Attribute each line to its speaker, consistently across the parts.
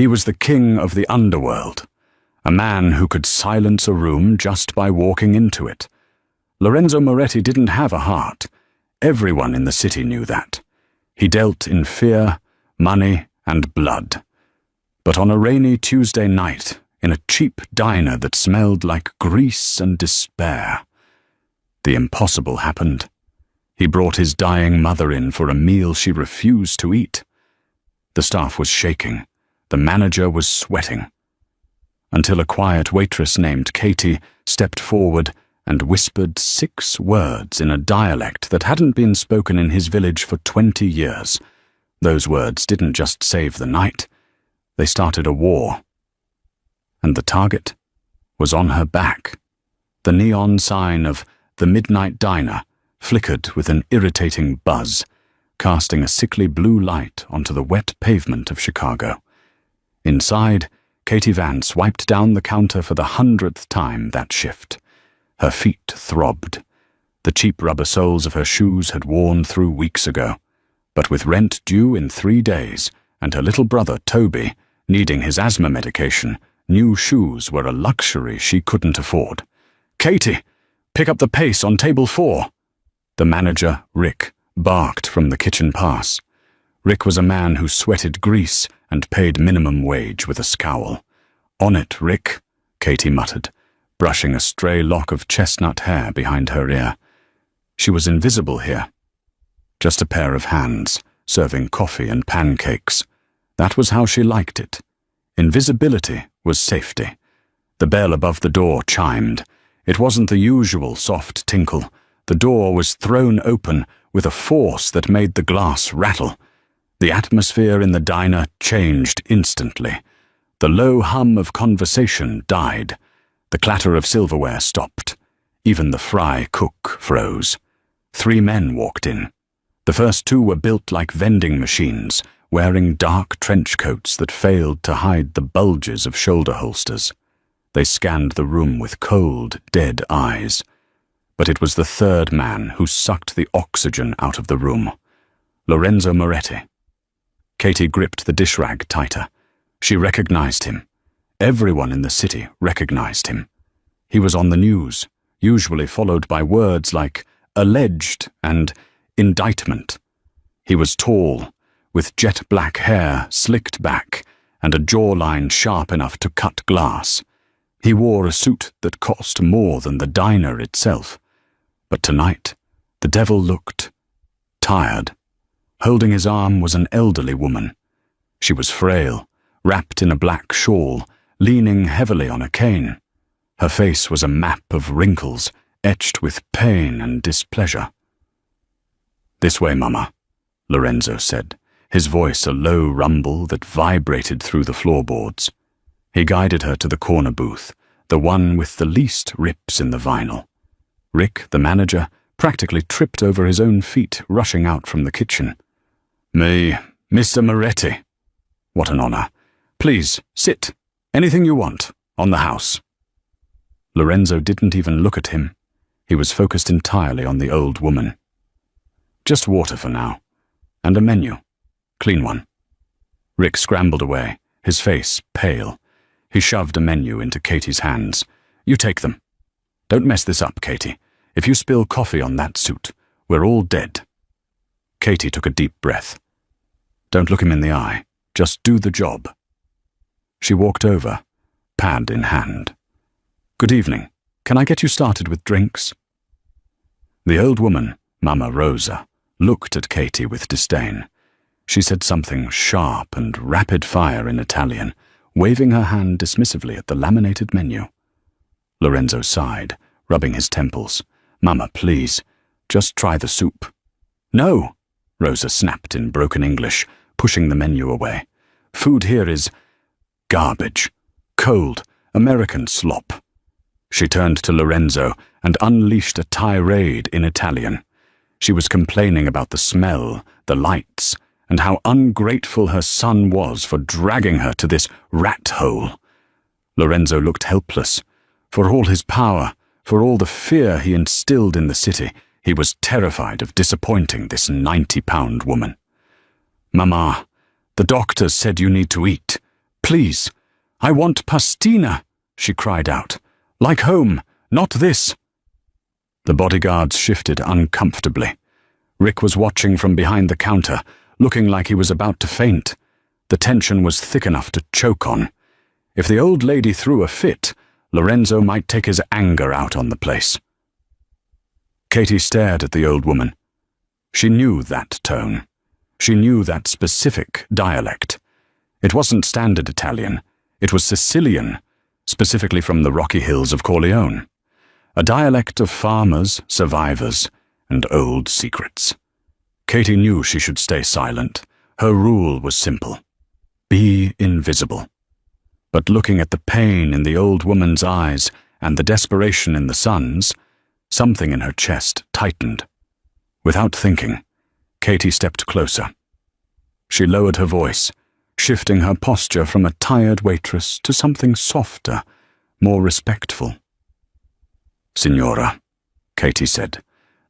Speaker 1: He was the king of the underworld, a man who could silence a room just by walking into it. Lorenzo Moretti didn't have a heart. Everyone in the city knew that. He dealt in fear, money, and blood. But on a rainy Tuesday night, in a cheap diner that smelled like grease and despair, the impossible happened. He brought his dying mother in for a meal she refused to eat. The staff was shaking. The manager was sweating. Until a quiet waitress named Katie stepped forward and whispered 6 words in a dialect that hadn't been spoken in his village for 20 years. Those words didn't just save the night. They started a war. And the target was on her back. The neon sign of the Midnight Diner flickered with an irritating buzz, casting a sickly blue light onto the wet pavement of Chicago. Inside, Katie Vance wiped down the counter for the 100th time that shift. Her feet throbbed. The cheap rubber soles of her shoes had worn through weeks ago. But with rent due in 3 days, and her little brother, Toby, needing his asthma medication, new shoes were a luxury she couldn't afford. "Katie, pick up the pace on table 4. The manager, Rick, barked from the kitchen pass. Rick was a man who sweated grease and paid minimum wage with a scowl. "On it, Rick," Katie muttered, brushing a stray lock of chestnut hair behind her ear. She was invisible here. Just a pair of hands, serving coffee and pancakes. That was how she liked it. Invisibility was safety. The bell above the door chimed. It wasn't the usual soft tinkle. The door was thrown open with a force that made the glass rattle. The atmosphere in the diner changed instantly. The low hum of conversation died. The clatter of silverware stopped. Even the fry cook froze. 3 men walked in. The first 2 were built like vending machines, wearing dark trench coats that failed to hide the bulges of shoulder holsters. They scanned the room with cold, dead eyes. But it was the 3rd man who sucked the oxygen out of the room. Lorenzo Moretti. Katie gripped the dish rag tighter. She recognized him. Everyone in the city recognized him. He was on the news, usually followed by words like alleged and indictment. He was tall, with jet black hair slicked back and a jawline sharp enough to cut glass. He wore a suit that cost more than the diner itself. But tonight, the devil looked tired. Holding his arm was an elderly woman. She was frail, wrapped in a black shawl, leaning heavily on a cane. Her face was a map of wrinkles, etched with pain and displeasure. "This way, Mama," Lorenzo said, his voice a low rumble that vibrated through the floorboards. He guided her to the corner booth, the one with the least rips in the vinyl. Rick, the manager, practically tripped over his own feet, rushing out from the kitchen. Mr. Moretti." "What an honor. Please, sit. Anything you want, on the house." Lorenzo didn't even look at him. He was focused entirely on the old woman. "Just water for now. And a menu. Clean one." Rick scrambled away, his face pale. He shoved a menu into Katie's hands. "You take them. Don't mess this up, Katie. If you spill coffee on that suit, we're all dead." Katie took a deep breath. "Don't look him in the eye. Just do the job." She walked over, pad in hand. "Good evening. Can I get you started with drinks?" The old woman, Mama Rosa, looked at Katie with disdain. She said something sharp and rapid-fire in Italian, waving her hand dismissively at the laminated menu. Lorenzo sighed, rubbing his temples. "Mama, please, just try the soup." "No," Rosa snapped in broken English, pushing the menu away. "Food here is garbage. Cold, American slop." She turned to Lorenzo and unleashed a tirade in Italian. She was complaining about the smell, the lights, and how ungrateful her son was for dragging her to this rat hole. Lorenzo looked helpless. For all his power, for all the fear he instilled in the city, he was terrified of disappointing this 90-pound woman. "Mama, the doctor said you need to eat. Please, I want pastina, she cried out. Like home, not this. The bodyguards shifted uncomfortably. Rick was watching from behind the counter, looking like he was about to faint. The tension was thick enough to choke on. If the old lady threw a fit, Lorenzo might take his anger out on the place. Katie stared at the old woman. She knew that tone. She knew that specific dialect. It wasn't standard Italian. It was Sicilian, specifically from the rocky hills of Corleone. A dialect of farmers, survivors, and old secrets. Katie knew she should stay silent. Her rule was simple. Be invisible. But looking at the pain in the old woman's eyes and the desperation in the son's, something in her chest tightened. Without thinking, Katie stepped closer. She lowered her voice, shifting her posture from a tired waitress to something softer, more respectful. Signora, Katie said,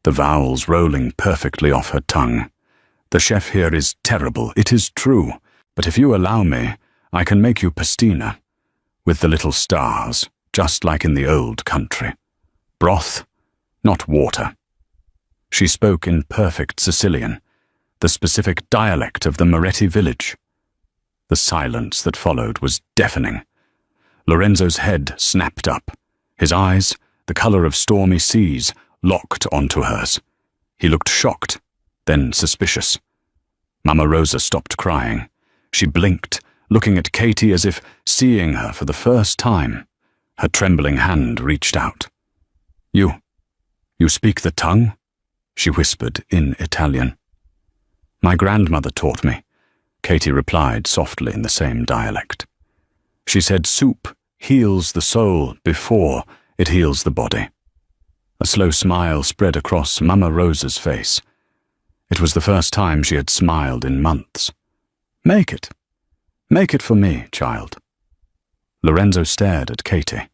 Speaker 1: the vowels rolling perfectly off her tongue. The chef here is terrible, it is true, but if you allow me, I can make you pastina, with the little stars, just like in the old country. Broth, not water. She spoke in perfect Sicilian, the specific dialect of the Moretti village. The silence that followed was deafening. Lorenzo's head snapped up. His eyes, the color of stormy seas, locked onto hers. He looked shocked, then suspicious. Mama Rosa stopped crying. She blinked, looking at Katie as if seeing her for the first time. Her trembling hand reached out. You speak the tongue? She whispered in Italian. My grandmother taught me, Katie replied softly in the same dialect. She said soup heals the soul before it heals the body. A slow smile spread across Mama Rosa's face. It was the first time she had smiled in months. Make it. Make it for me, child. Lorenzo stared at Katie.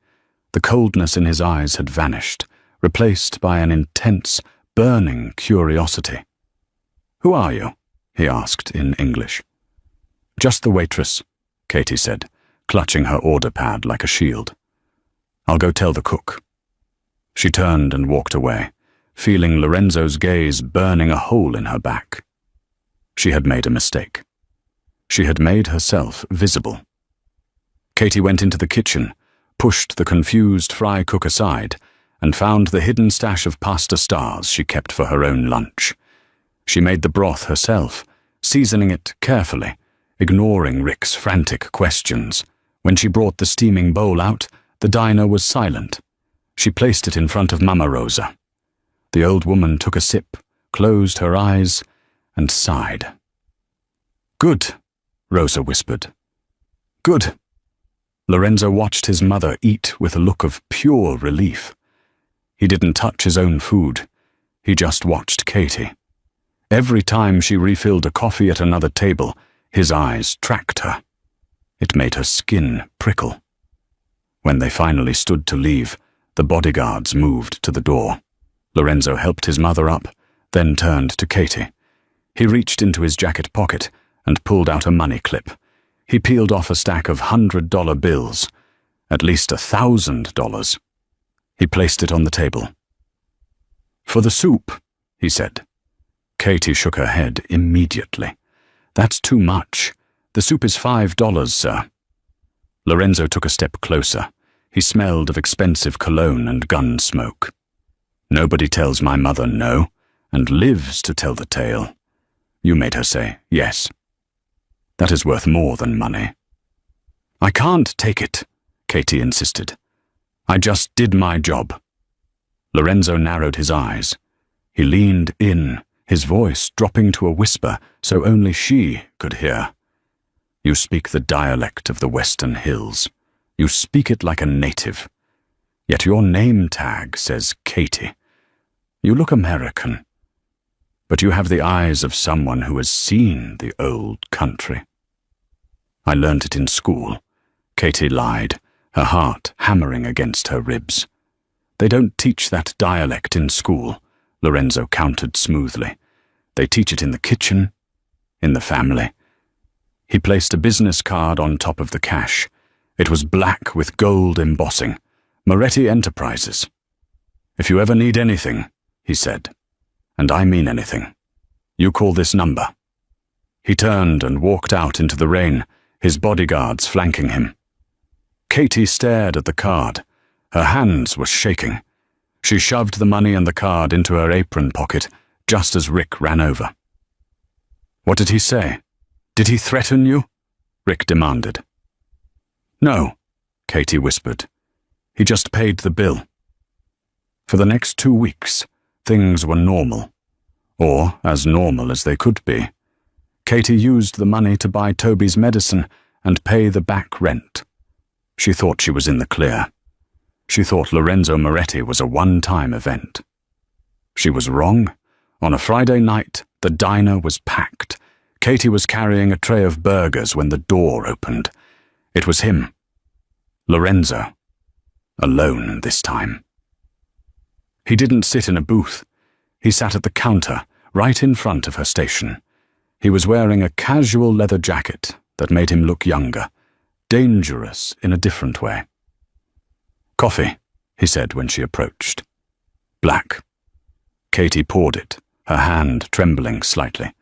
Speaker 1: The coldness in his eyes had vanished, replaced by an intense, burning curiosity. Who are you? He asked in English. Just the waitress, Katie said, clutching her order pad like a shield. I'll go tell the cook. She turned and walked away, feeling Lorenzo's gaze burning a hole in her back. She had made a mistake. She had made herself visible. Katie went into the kitchen, pushed the confused fry cook aside, and found the hidden stash of pasta stars she kept for her own lunch. She made the broth herself, seasoning it carefully, ignoring Rick's frantic questions. When she brought the steaming bowl out, the diner was silent. She placed it in front of Mama Rosa. The old woman took a sip, closed her eyes, and sighed. Good, Rosa whispered. Good. Lorenzo watched his mother eat with a look of pure relief. He didn't touch his own food. He just watched Katie. Every time she refilled a coffee at another table, his eyes tracked her. It made her skin prickle. When they finally stood to leave, the bodyguards moved to the door. Lorenzo helped his mother up, then turned to Katie. He reached into his jacket pocket and pulled out a money clip. He peeled off a stack of $100 bills, at least $1,000. He placed it on the table. For the soup, he said. Katie shook her head immediately. That's too much. The soup is $5, sir. Lorenzo took a step closer. He smelled of expensive cologne and gun smoke. Nobody tells my mother no, and lives to tell the tale. You made her say yes. That is worth more than money. I can't take it, Katie insisted. I just did my job. Lorenzo narrowed his eyes. He leaned in, his voice dropping to a whisper so only she could hear. You speak the dialect of the Western Hills. You speak it like a native. Yet your name tag says Katie. You look American. But you have the eyes of someone who has seen the old country. I learned it in school. Katie lied, her heart hammering against her ribs. They don't teach that dialect in school, Lorenzo countered smoothly. They teach it in the kitchen, in the family. He placed a business card on top of the cash. It was black with gold embossing. Moretti Enterprises. "If you ever need anything," he said, "and I mean anything, you call this number." He turned and walked out into the rain, his bodyguards flanking him. Katie stared at the card. Her hands were shaking. She shoved the money and the card into her apron pocket just as Rick ran over. "What did he say? Did he threaten you?" Rick demanded. "No," Katie whispered. "He just paid the bill." For the next 2 weeks, things were normal, or as normal as they could be. Katie used the money to buy Toby's medicine and pay the back rent. She thought she was in the clear. She thought Lorenzo Moretti was a one-time event. She was wrong. On a Friday night, the diner was packed. Katie was carrying a tray of burgers when the door opened. It was him. Lorenzo. Alone this time. He didn't sit in a booth. He sat at the counter, right in front of her station. He was wearing a casual leather jacket that made him look younger, dangerous in a different way. "Coffee," he said when she approached. "Black." Katie poured it, her hand trembling slightly.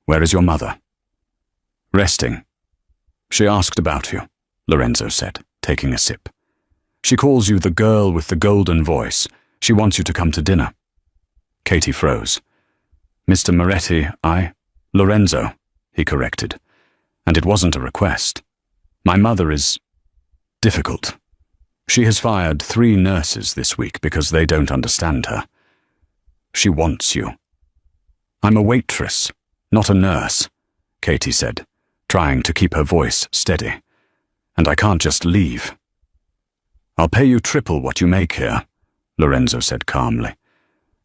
Speaker 1: "Where is your mother?" "Resting." "She asked about you," Lorenzo said, taking a sip. "She calls you the girl with the golden voice. She wants you to come to dinner." Katie froze. "Mr. Moretti, Lorenzo," he corrected. "And it wasn't a request. My mother is difficult. She has fired 3 nurses this week because they don't understand her. She wants you." "I'm a waitress, not a nurse," Katie said, trying to keep her voice steady. "And I can't just leave." "I'll pay you triple what you make here," Lorenzo said calmly,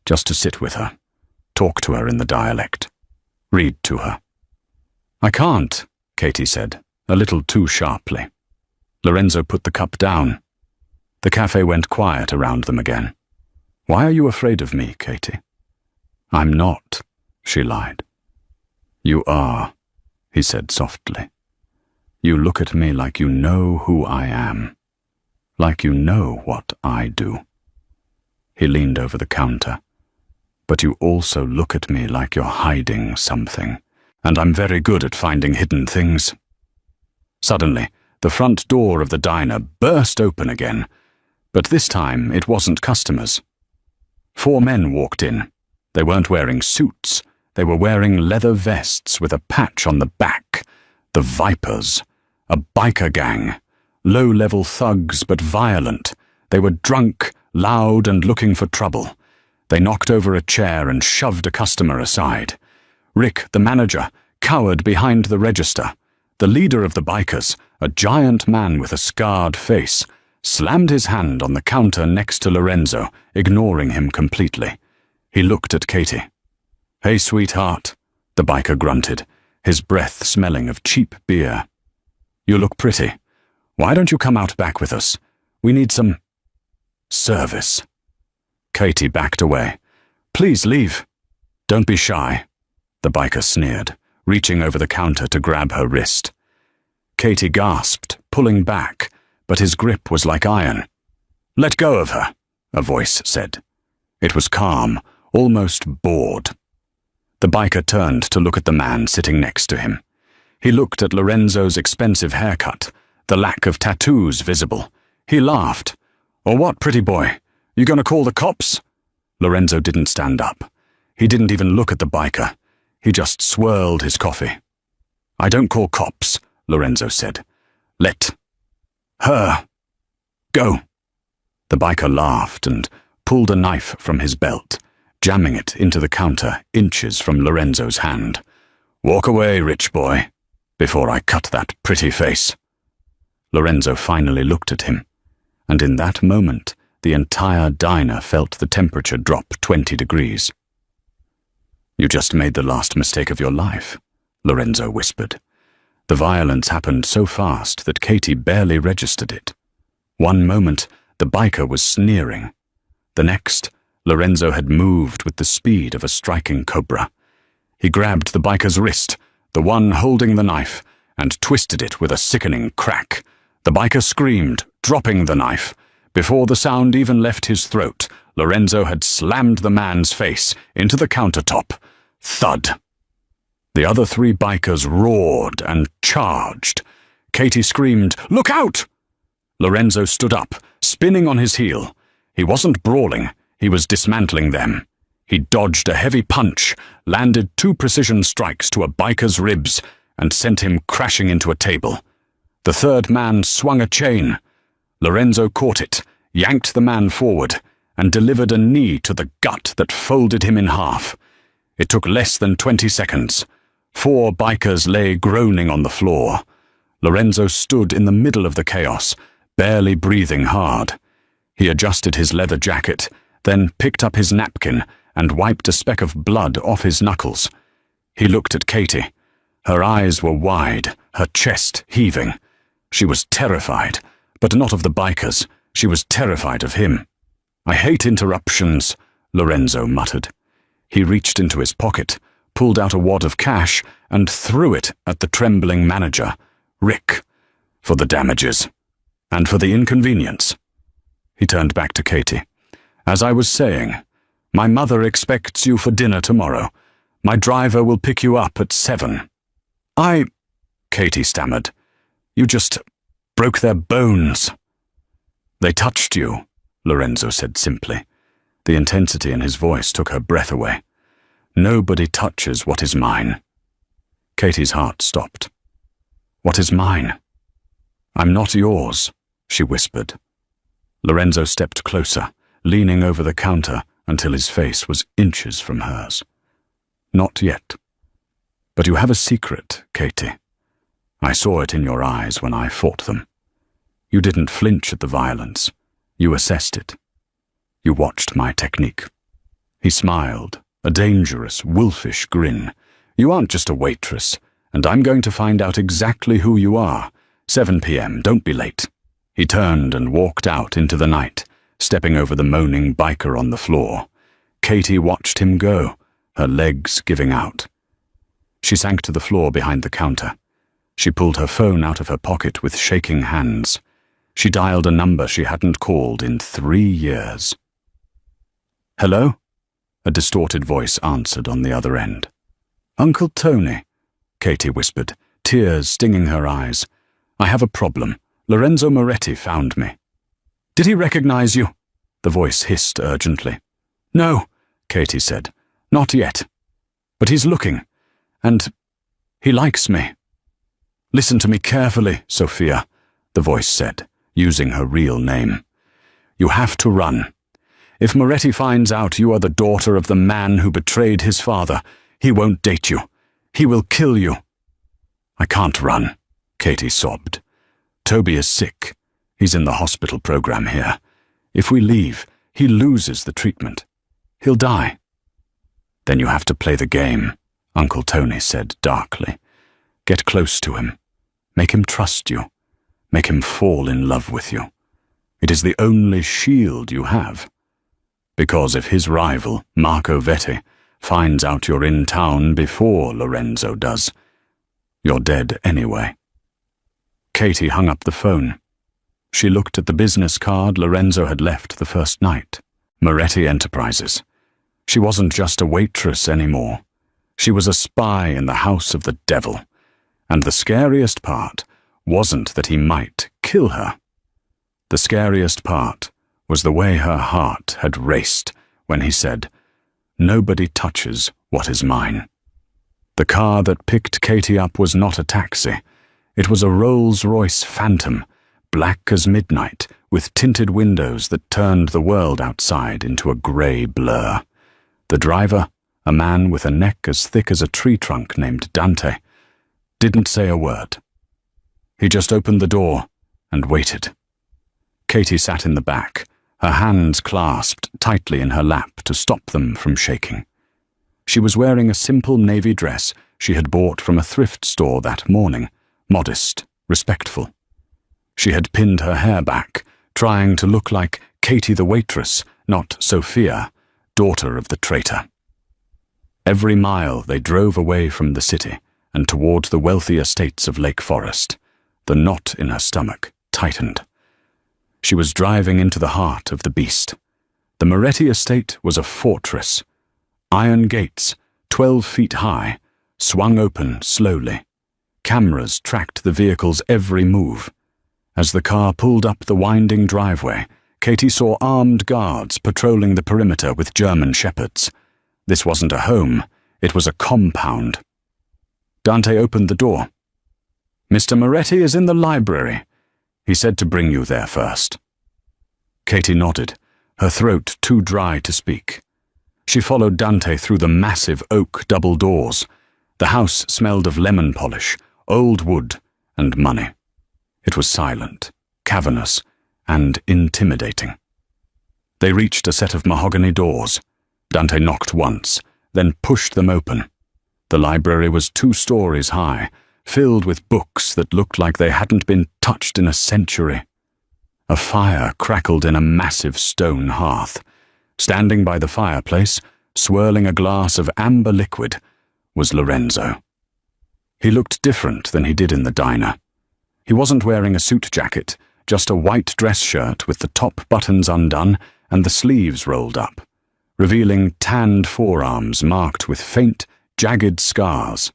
Speaker 1: "just to sit with her, talk to her in the dialect, read to her." "I can't," Katie said, a little too sharply. Lorenzo put the cup down. The cafe went quiet around them again. "Why are you afraid of me, Katie?" "I'm not," she lied. "You are," he said softly. "You look at me like you know who I am, like you know what I do." He leaned over the counter. "But you also look at me like you're hiding something, and I'm very good at finding hidden things." Suddenly, the front door of the diner burst open again, but this time it wasn't customers. 4 men walked in. They weren't wearing suits. They were wearing leather vests with a patch on the back. The Vipers. A biker gang. Low-level thugs, but violent. They were drunk, loud, and looking for trouble. They knocked over a chair and shoved a customer aside. Rick, the manager, cowered behind the register. The leader of the bikers, a giant man with a scarred face, slammed his hand on the counter next to Lorenzo, ignoring him completely. He looked at Katie. "Hey, sweetheart," the biker grunted, his breath smelling of cheap beer. "You look pretty. Why don't you come out back with us? We need some service." Katie backed away. "Please leave." "Don't be shy," the biker sneered, reaching over the counter to grab her wrist. Katie gasped, pulling back, but his grip was like iron. "Let go of her," a voice said. It was calm, almost bored. The biker turned to look at the man sitting next to him. He looked at Lorenzo's expensive haircut, the lack of tattoos visible. He laughed. "Or what, pretty boy? You gonna call the cops?" Lorenzo didn't stand up. He didn't even look at the biker. He just swirled his coffee. "I don't call cops," Lorenzo said. "Let her go." The biker laughed and pulled a knife from his belt, jamming it into the counter inches from Lorenzo's hand. "Walk away, rich boy, before I cut that pretty face." Lorenzo finally looked at him, and in that moment the entire diner felt the temperature drop 20 degrees. "You just made the last mistake of your life," Lorenzo whispered. The violence happened so fast that Katie barely registered it. One moment, the biker was sneering. The next, Lorenzo had moved with the speed of a striking cobra. He grabbed the biker's wrist, the one holding the knife, and twisted it with a sickening crack. The biker screamed, dropping the knife. Before the sound even left his throat, Lorenzo had slammed the man's face into the countertop. Thud. The other 3 bikers roared and charged. Katie screamed, "Look out!" Lorenzo stood up, spinning on his heel. He wasn't brawling, he was dismantling them. He dodged a heavy punch, landed 2 precision strikes to a biker's ribs, and sent him crashing into a table. The 3rd man swung a chain. Lorenzo caught it, yanked the man forward, and delivered a knee to the gut that folded him in half. It took less than 20 seconds. 4 bikers lay groaning on the floor. Lorenzo stood in the middle of the chaos, barely breathing hard. He adjusted his leather jacket, then picked up his napkin and wiped a speck of blood off his knuckles. He looked at Katie. Her eyes were wide, her chest heaving. She was terrified, but not of the bikers. She was terrified of him. "I hate interruptions," Lorenzo muttered. He reached into his pocket, pulled out a wad of cash, and threw it at the trembling manager. "Rick, for the damages. And for the inconvenience." He turned back to Katie. "As I was saying, my mother expects you for dinner tomorrow. My driver will pick you up at 7. Katie stammered. "You just broke their bones." "They touched you," Lorenzo said simply. The intensity in his voice took her breath away. "Nobody touches what is mine." Katie's heart stopped. "What is mine?" "I'm not yours," she whispered. Lorenzo stepped closer, leaning over the counter until his face was inches from hers. "Not yet. But you have a secret, Katie. I saw it in your eyes when I fought them. You didn't flinch at the violence. You assessed it. You watched my technique." He smiled, a dangerous, wolfish grin. "You aren't just a waitress, and I'm going to find out exactly who you are. 7 p.m., don't be late." He turned and walked out into the night, stepping over the moaning biker on the floor. Katie watched him go, her legs giving out. She sank to the floor behind the counter. She pulled her phone out of her pocket with shaking hands. She dialed a number she hadn't called in 3 years. "Hello?" A distorted voice answered on the other end. "Uncle Tony," Katie whispered, tears stinging her eyes. "I have a problem. Lorenzo Moretti found me." "Did he recognize you?" The voice hissed urgently. "No," Katie said. "Not yet. But he's looking. And he likes me." "Listen to me carefully, Sophia," the voice said, using her real name. "You have to run. If Moretti finds out you are the daughter of the man who betrayed his father, he won't date you. He will kill you." "I can't run," Katie sobbed. "Toby is sick. He's in the hospital program here. If we leave, he loses the treatment. He'll die." "Then you have to play the game," Uncle Tony said darkly. "Get close to him. Make him trust you. Make him fall in love with you. It is the only shield you have. Because if his rival, Marco Vetti, finds out you're in town before Lorenzo does, you're dead anyway." Katie hung up the phone. She looked at the business card Lorenzo had left the first night. Moretti Enterprises. She wasn't just a waitress anymore. She was a spy in the house of the devil. And the scariest part wasn't that he might kill her. The scariest part was the way her heart had raced when he said, "Nobody touches what is mine." The car that picked Katie up was not a taxi. It was a Rolls-Royce Phantom, black as midnight, with tinted windows that turned the world outside into a grey blur. The driver, a man with a neck as thick as a tree trunk named Dante, didn't say a word. He just opened the door and waited. Katie sat in the back, her hands clasped tightly in her lap to stop them from shaking. She was wearing a simple navy dress she had bought from a thrift store that morning, modest, respectful. She had pinned her hair back, trying to look like Katie the waitress, not Sophia, daughter of the traitor. Every mile they drove away from the city, and toward the wealthy estates of Lake Forest. The knot in her stomach tightened. She was driving into the heart of the beast. The Moretti estate was a fortress. Iron gates, 12 feet high, swung open slowly. Cameras tracked the vehicle's every move. As the car pulled up the winding driveway, Katie saw armed guards patrolling the perimeter with German shepherds. This wasn't a home, it was a compound. Dante opened the door. "Mr. Moretti is in the library. He said to bring you there first." Katie nodded, her throat too dry to speak. She followed Dante through the massive oak double doors. The house smelled of lemon polish, old wood, and money. It was silent, cavernous, and intimidating. They reached a set of mahogany doors. Dante knocked once, then pushed them open. The library was 2 stories high, filled with books that looked like they hadn't been touched in a century. A fire crackled in a massive stone hearth. Standing by the fireplace, swirling a glass of amber liquid, was Lorenzo. He looked different than he did in the diner. He wasn't wearing a suit jacket, just a white dress shirt with the top buttons undone and the sleeves rolled up, revealing tanned forearms marked with faint, jagged scars.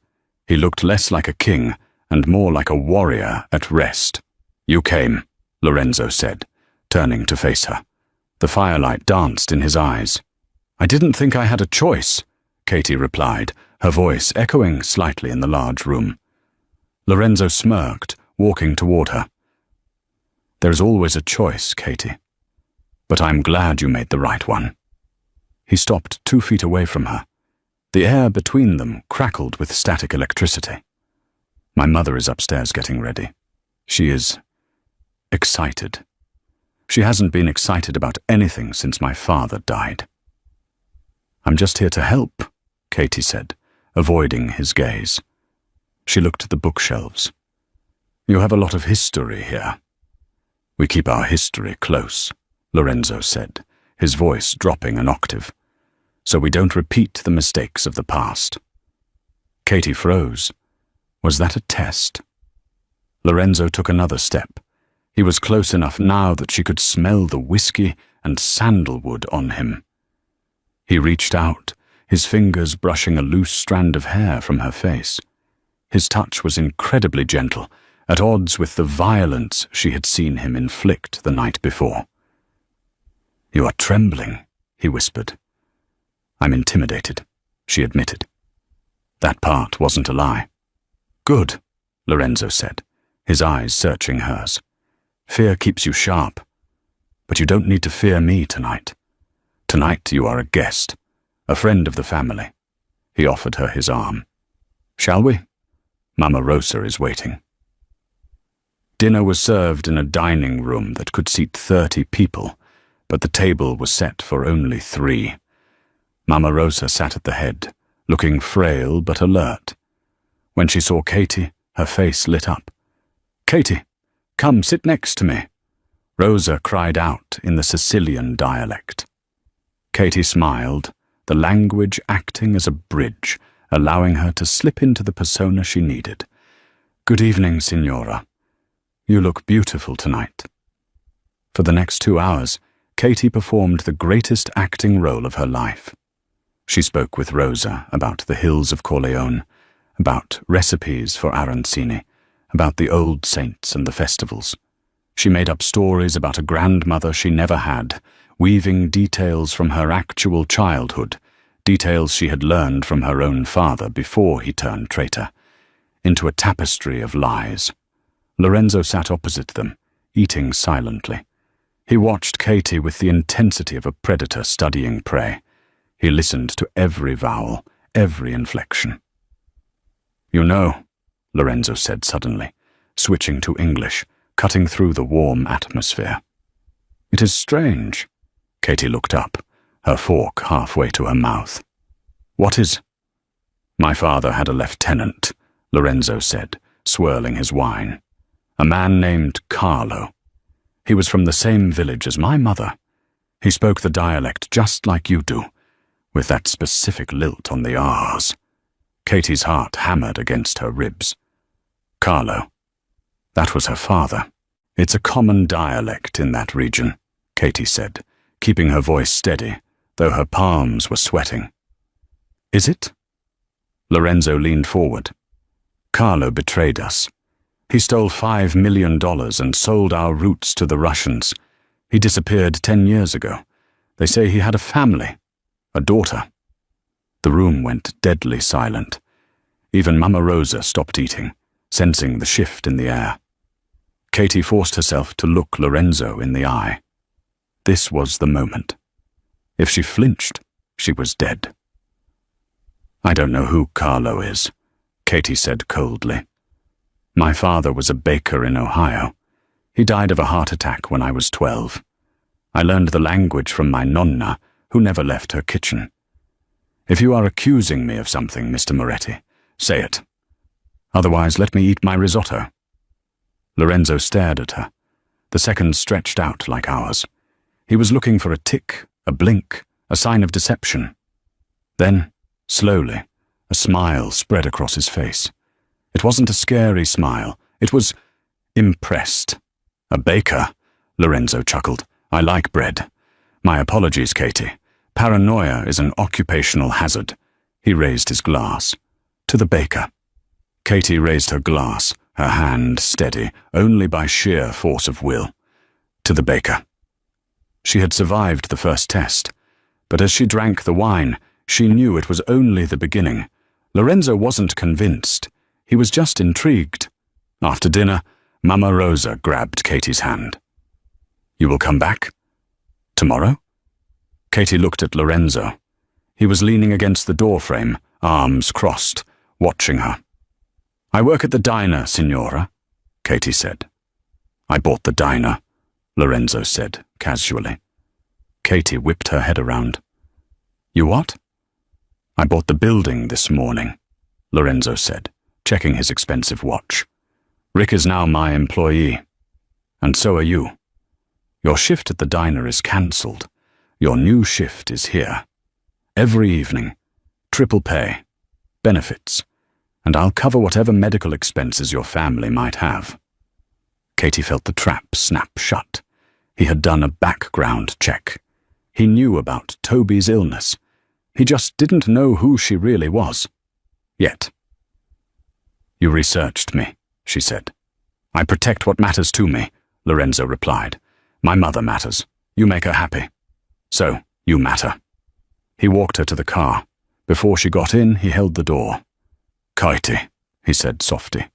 Speaker 1: He looked less like a king and more like a warrior at rest. "You came," Lorenzo said, turning to face her. The firelight danced in his eyes. "I didn't think I had a choice," Katie replied, her voice echoing slightly in the large room. Lorenzo smirked, walking toward her. "There's always a choice, Katie. But I'm glad you made the right one." He stopped 2 feet away from her. The air between them crackled with static electricity. "My mother is upstairs getting ready. She is excited. She hasn't been excited about anything since my father died." "I'm just here to help," Katie said, avoiding his gaze. She looked at the bookshelves. "You have a lot of history here." "We keep our history close," Lorenzo said, his voice dropping an octave, "so we don't repeat the mistakes of the past." Katie froze. Was that a test? Lorenzo took another step. He was close enough now that she could smell the whiskey and sandalwood on him. He reached out, his fingers brushing a loose strand of hair from her face. His touch was incredibly gentle, at odds with the violence she had seen him inflict the night before. "You are trembling," he whispered. "I'm intimidated," she admitted. That part wasn't a lie. "Good," Lorenzo said, his eyes searching hers. "Fear keeps you sharp. But you don't need to fear me tonight. Tonight you are a guest, a friend of the family." He offered her his arm. "Shall we? Mama Rosa is waiting." Dinner was served in a dining room that could seat 30 people, but the table was set for only 3. Mama Rosa sat at the head, looking frail but alert. When she saw Katie, her face lit up. "Katie, come sit next to me," Rosa cried out in the Sicilian dialect. Katie smiled, the language acting as a bridge, allowing her to slip into the persona she needed. "Good evening, Signora. You look beautiful tonight." For the next 2 hours, Katie performed the greatest acting role of her life. She spoke with Rosa about the hills of Corleone, about recipes for arancini, about the old saints and the festivals. She made up stories about a grandmother she never had, weaving details from her actual childhood, details she had learned from her own father before he turned traitor, into a tapestry of lies. Lorenzo sat opposite them, eating silently. He watched Katie with the intensity of a predator studying prey. He listened to every vowel, every inflection. "You know," Lorenzo said suddenly, switching to English, cutting through the warm atmosphere. "It is strange." Katie looked up, her fork halfway to her mouth. "What is?" "My father had a lieutenant," Lorenzo said, swirling his wine. "A man named Carlo. He was from the same village as my mother. He spoke the dialect just like you do, with that specific lilt on the R's." Katie's heart hammered against her ribs. Carlo. That was her father. It's a common dialect in that region, Katie said, keeping her voice steady, though her palms were sweating. Is it? Lorenzo leaned forward. Carlo betrayed us. He stole $5 million and sold our roots to the Russians. He disappeared 10 years ago. They say he had a family, a daughter. The room went deadly silent. Even Mama Rosa stopped eating, sensing the shift in the air. Katie forced herself to look Lorenzo in the eye. This was the moment. If she flinched, she was dead. I don't know who Carlo is, Katie said coldly. My father was a baker in Ohio. He died of a heart attack when I was 12. I learned the language from my nonna, who never left her kitchen. If you are accusing me of something, Mr. Moretti, say it. Otherwise, let me eat my risotto. Lorenzo stared at her. The seconds stretched out like hours. He was looking for a tick, a blink, a sign of deception. Then, slowly, a smile spread across his face. It wasn't a scary smile. It was impressed. A baker, Lorenzo chuckled. I like bread. My apologies, Katie. Paranoia is an occupational hazard. He raised his glass. To the baker. Katie raised her glass, her hand steady, only by sheer force of will. To the baker. She had survived the first test, but as she drank the wine, she knew it was only the beginning. Lorenzo wasn't convinced. He was just intrigued. After dinner, Mama Rosa grabbed Katie's hand. You will come back? Tomorrow? Katie looked at Lorenzo. He was leaning against the doorframe, arms crossed, watching her. I work at the diner, Signora, Katie said. I bought the diner, Lorenzo said, casually. Katie whipped her head around. You what? I bought the building this morning, Lorenzo said, checking his expensive watch. Rick is now my employee. And so are you. Your shift at the diner is cancelled. Your new shift is here. Every evening. Triple pay. Benefits. And I'll cover whatever medical expenses your family might have. Katie felt the trap snap shut. He had done a background check. He knew about Toby's illness. He just didn't know who she really was. Yet. You researched me, she said. I protect what matters to me, Lorenzo replied. My mother matters. You make her happy. So, you matter. He walked her to the car. Before she got in, he held the door. Katie, he said softly.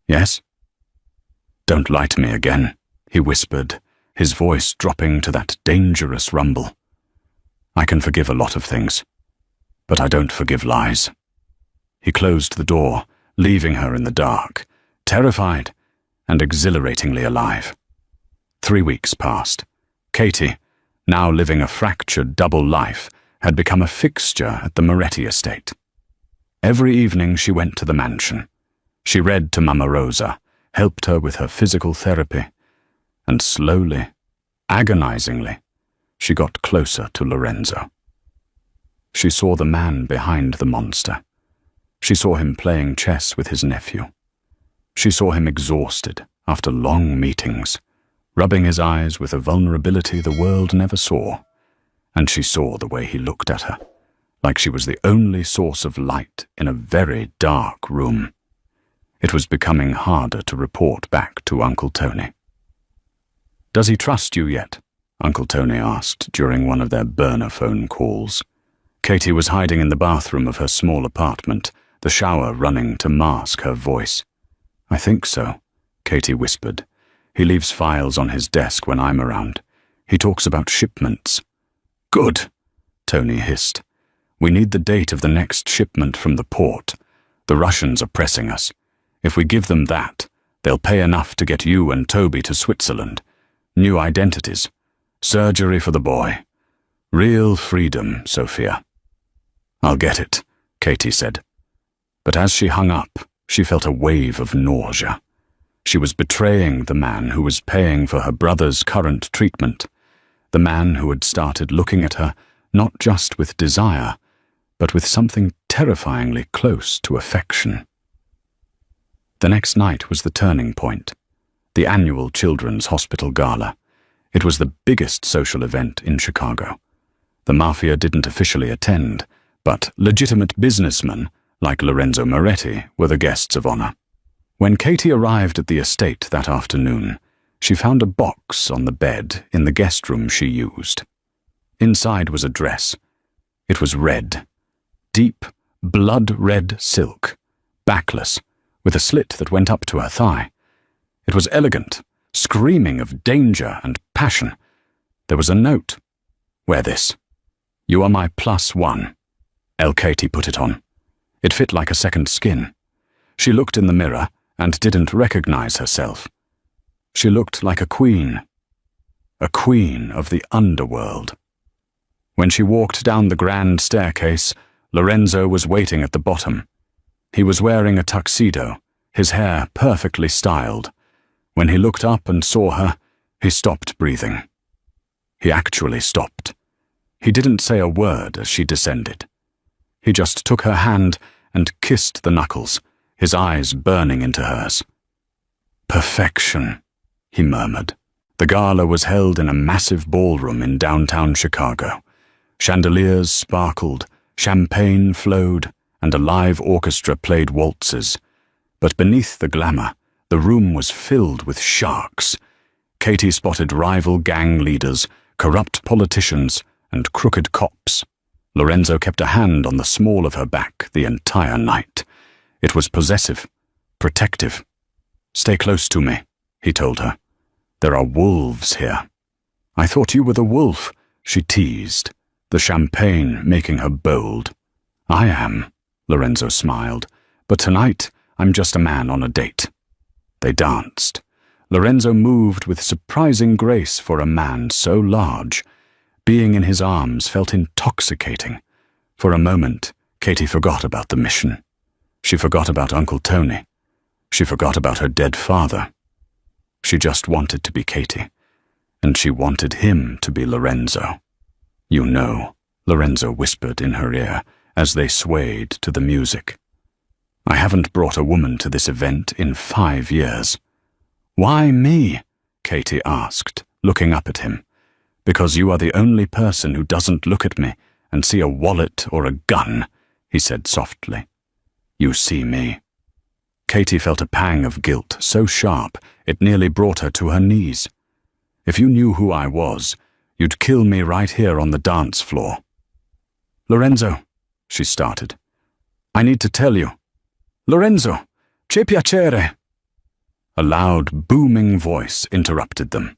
Speaker 1: Yes? Don't lie to me again, he whispered, his voice dropping to that dangerous rumble. I can forgive a lot of things, but I don't forgive lies. He closed the door, leaving her in the dark, terrified and exhilaratingly alive. 3 weeks passed. Katie, now living a fractured double life, had become a fixture at the Moretti estate. Every evening she went to the mansion. She read to Mama Rosa, helped her with her physical therapy, and slowly, agonizingly, she got closer to Lorenzo. She saw the man behind the monster. She saw him playing chess with his nephew. She saw him exhausted after long meetings, rubbing his eyes with a vulnerability the world never saw, and she saw the way he looked at her, like she was the only source of light in a very dark room. It was becoming harder to report back to Uncle Tony. Does he trust you yet? Uncle Tony asked during one of their burner phone calls. Katie was hiding in the bathroom of her small apartment, the shower running to mask her voice. I think so, Katie whispered. He leaves files on his desk when I'm around. He talks about shipments. Good, Tony hissed. We need the date of the next shipment from the port. The Russians are pressing us. If we give them that, they'll pay enough to get you and Toby to Switzerland. New identities. Surgery for the boy. Real freedom, Sophia. I'll get it, Katie said. But as she hung up, she felt a wave of nausea. She was betraying the man who was paying for her brother's current treatment, the man who had started looking at her not just with desire, but with something terrifyingly close to affection. The next night was the turning point, the annual Children's Hospital Gala. It was the biggest social event in Chicago. The Mafia didn't officially attend, but legitimate businessmen like Lorenzo Moretti were the guests of honor. When Katie arrived at the estate that afternoon, she found a box on the bed in the guest room she used. Inside was a dress. It was red, deep, blood-red silk, backless, with a slit that went up to her thigh. It was elegant, screaming of danger and passion. There was a note. "Wear this. You are my +1. Katie put it on. It fit like a second skin. She looked in the mirror and didn't recognize herself. She looked like a queen of the underworld. When she walked down the grand staircase, Lorenzo was waiting at the bottom. He was wearing a tuxedo, his hair perfectly styled. When he looked up and saw her, he stopped breathing. He actually stopped. He didn't say a word as she descended. He just took her hand and kissed the knuckles, his eyes burning into hers. "Perfection," he murmured. The gala was held in a massive ballroom in downtown Chicago. Chandeliers sparkled, champagne flowed, and a live orchestra played waltzes. But beneath the glamour, the room was filled with sharks. Katie spotted rival gang leaders, corrupt politicians, and crooked cops. Lorenzo kept a hand on the small of her back the entire night. It was possessive, protective. "Stay close to me," he told her. "There are wolves here." "I thought you were the wolf," she teased, the champagne making her bold. "I am," Lorenzo smiled, "but tonight I'm just a man on a date." They danced. Lorenzo moved with surprising grace for a man so large. Being in his arms felt intoxicating. For a moment, Katie forgot about the mission. She forgot about Uncle Tony. She forgot about her dead father. She just wanted to be Katie, and she wanted him to be Lorenzo. "You know," Lorenzo whispered in her ear as they swayed to the music. "I haven't brought a woman to this event in 5 years." "Why me?" Katie asked, looking up at him. "Because you are the only person who doesn't look at me and see a wallet or a gun," he said softly. "You see me." Katie felt a pang of guilt so sharp it nearly brought her to her knees. "If you knew who I was, you'd kill me right here on the dance floor." "Lorenzo," she started. "I need to tell you." "Lorenzo, c'è piacere." A loud, booming voice interrupted them.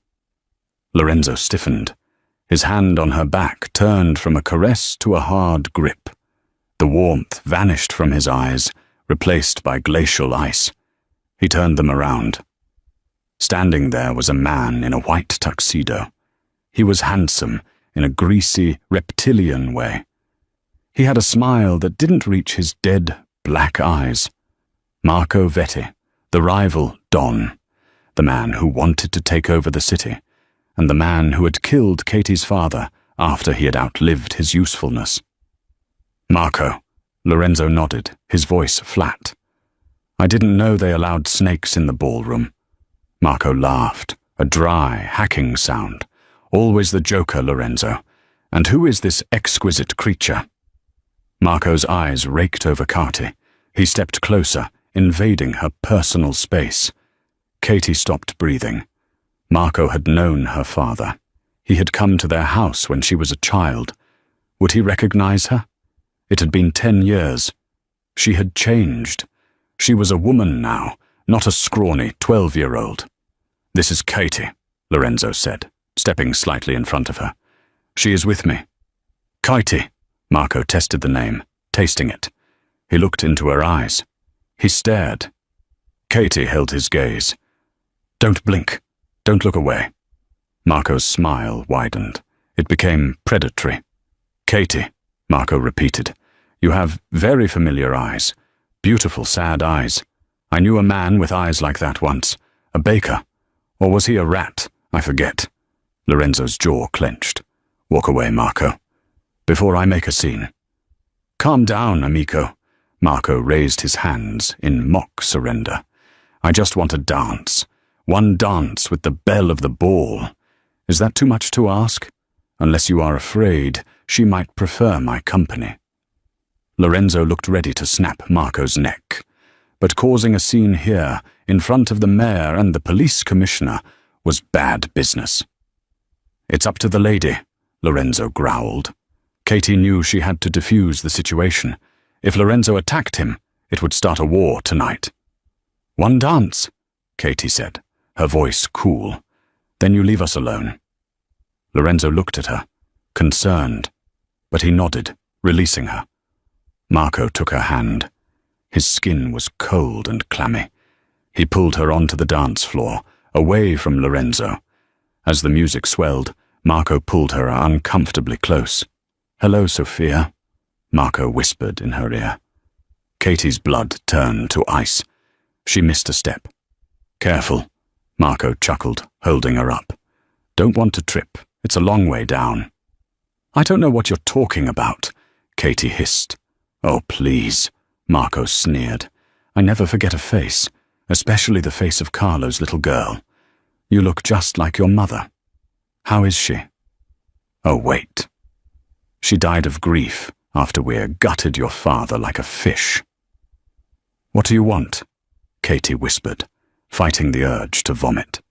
Speaker 1: Lorenzo stiffened. His hand on her back turned from a caress to a hard grip. The warmth vanished from his eyes, replaced by glacial ice. He turned them around. Standing there was a man in a white tuxedo. He was handsome in a greasy, reptilian way. He had a smile that didn't reach his dead, black eyes. Marco Vetti, the rival Don, the man who wanted to take over the city, and the man who had killed Katie's father after he had outlived his usefulness. "Marco," Lorenzo nodded, his voice flat. "I didn't know they allowed snakes in the ballroom." Marco laughed, a dry, hacking sound. "Always the joker, Lorenzo. And who is this exquisite creature?" Marco's eyes raked over Katie. He stepped closer, invading her personal space. Katie stopped breathing. Marco had known her father. He had come to their house when she was a child. Would he recognize her? It had been 10 years. She had changed. She was a woman now, not a scrawny 12-year-old. "This is Katie," Lorenzo said, stepping slightly in front of her. "She is with me." "Katie," Marco tested the name, tasting it. He looked into her eyes. He stared. Katie held his gaze. "Don't blink. Don't look away." Marco's smile widened. It became predatory. "Katie," Marco repeated, "you have very familiar eyes. Beautiful, sad eyes. I knew a man with eyes like that once. A baker. Or was he a rat? I forget." Lorenzo's jaw clenched. "Walk away, Marco. Before I make a scene." Calm down, amico. Marco raised his hands in mock surrender. I just want a dance. One dance with the belle of the ball. Is that too much to ask? Unless you are afraid she might prefer my company. Lorenzo looked ready to snap Marco's neck, but causing a scene here, in front of the mayor and the police commissioner, was bad business. It's up to the lady, Lorenzo growled. Katie knew she had to defuse the situation. If Lorenzo attacked him, it would start a war tonight. One dance, Katie said, her voice cool. Then you leave us alone. Lorenzo looked at her, concerned, but he nodded, releasing her. Marco took her hand. His skin was cold and clammy. He pulled her onto the dance floor, away from Lorenzo. As the music swelled, Marco pulled her uncomfortably close. "Hello, Sophia," Marco whispered in her ear. Katie's blood turned to ice. She missed a step. "Careful," Marco chuckled, holding her up. "Don't want to trip. It's a long way down." "I don't know what you're talking about," Katie hissed. "Oh, please," Marco sneered. "I never forget a face, especially the face of Carlo's little girl. You look just like your mother. How is she?" "Oh, wait. She died of grief after we gutted your father like a fish." "What do you want?" Katie whispered, fighting the urge to vomit.